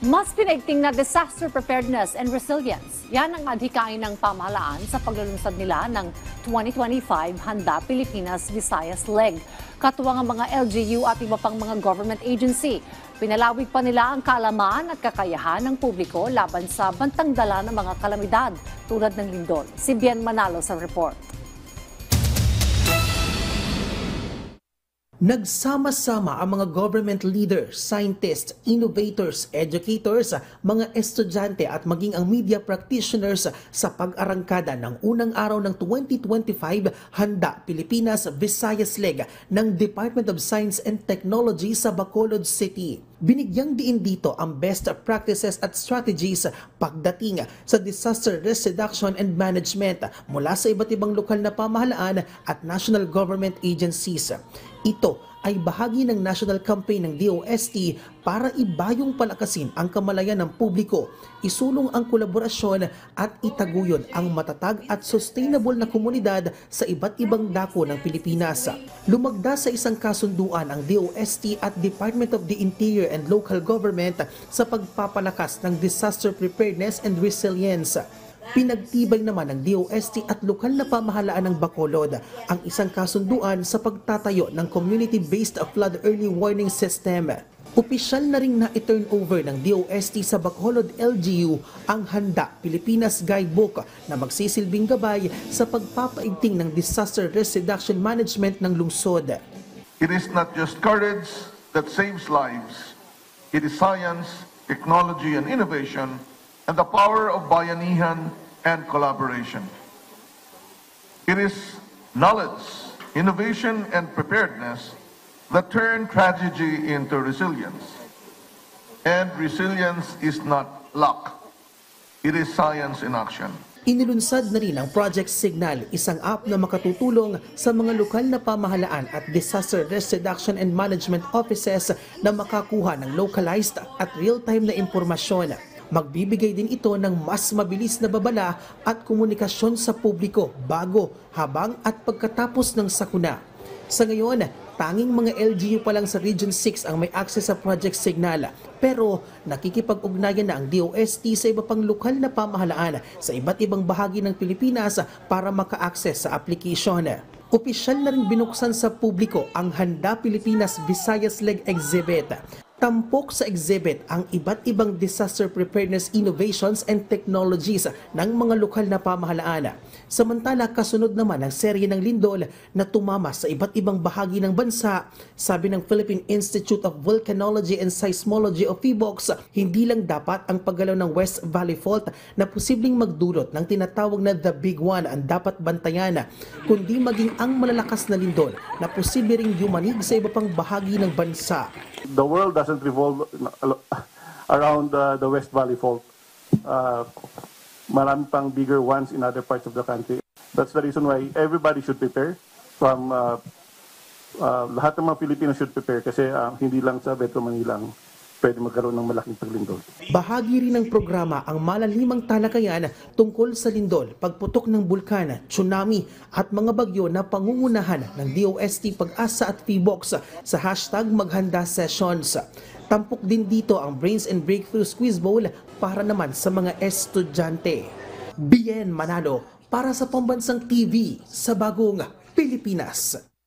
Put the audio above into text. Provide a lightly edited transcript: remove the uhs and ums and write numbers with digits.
Mas pinaigting na disaster preparedness and resilience. Yan ang adhikain ng pamahalaan sa paglulunsad nila ng 2025 Handa Pilipinas Visayas Leg. Katuwang ang mga LGU at iba pang mga government agency. Pinalawig pa nila ang kaalaman at kakayahan ng publiko laban sa bantang dala ng mga kalamidad tulad ng lindol. Si Bien Manalo sa report. Nagsama-sama ang mga government leaders, scientists, innovators, educators, mga estudyante at maging ang media practitioners sa pag-arangkada ng unang araw ng 2025 Handa Pilipinas Visayas Leg ng Department of Science and Technology sa Bacolod City. Binigyang diin dito ang best practices at strategies pagdating sa disaster risk reduction and management mula sa iba't ibang lokal na pamahalaan at national government agencies. Ito ay bahagi ng national campaign ng DOST para ibayong palakasin ang kamalayan ng publiko, isulong ang kolaborasyon at itaguyod ang matatag at sustainable na komunidad sa iba't ibang dako ng Pilipinas. Lumagda sa isang kasunduan ang DOST at Department of the Interior and Local Government sa pagpapalakas ng disaster preparedness and resilience. Pinagtibay naman ng DOST at lokal na pamahalaan ng Bacolod ang isang kasunduan sa pagtatayo ng community-based flood early warning system. Opisyal na ring na-turn over ng DOST sa Bacolod LGU ang Handa Pilipinas Guidebook na magsisilbing gabay sa pagpapaigting ng disaster risk reduction management ng lungsod. It is not just courage that saves lives. It is science, technology, and innovation, and the power of bayanihan and collaboration. It is knowledge, innovation, and preparedness that turn tragedy into resilience. And resilience is not luck. It is science in action. Inilunsad na rin ang Project Signal, isang app na makatutulong sa mga lokal na pamahalaan at disaster risk reduction and management offices na makakuha ng localized at real-time na impormasyon. Magbibigay din ito ng mas mabilis na babala at komunikasyon sa publiko bago, habang at pagkatapos ng sakuna. Sa ngayon, tanging mga LGU pa lang sa Region 6 ang may access sa Project Signal. Pero nakikipag-ugnayan na ang DOST sa iba pang lokal na pamahalaan sa iba't ibang bahagi ng Pilipinas para maka-access sa application. Opisyal na rin binuksan sa publiko ang Handa Pilipinas Visayas Leg Exhibit. Tampok sa exhibit ang iba't ibang disaster preparedness innovations and technologies ng mga lokal na pamahalaan. Samantala, kasunod naman ang serye ng lindol na tumama sa iba't ibang bahagi ng bansa. Sabi ng Philippine Institute of Volcanology and Seismology of PHIVOLCS, hindi lang dapat ang paggalaw ng West Valley Fault na posibleng magdulot ng tinatawag na The Big One ang dapat bantayan, kundi maging ang malalakas na lindol na posible ring yumanig sa iba pang bahagi ng bansa. The world doesn't revolve around the West Valley Fault. Marami pang bigger ones in other parts of the country. That's the reason why everybody should prepare. From lahat ng mga Pilipino should prepare kasi hindi lang sa Metro Manila pwede magkaroon ng malaking paglindol. Bahagi rin ng programa ang malalimang talakayan tungkol sa lindol, pagputok ng bulkan, tsunami at mga bagyo na pangungunahan ng DOST Pag-asa at PHIVOLCS sa #Maghanda Sessions. Tampok din dito ang Brains and Breakthroughs Quiz Bowl para naman sa mga estudyante. Bien Manalo para sa Pambansang TV sa Bagong Pilipinas.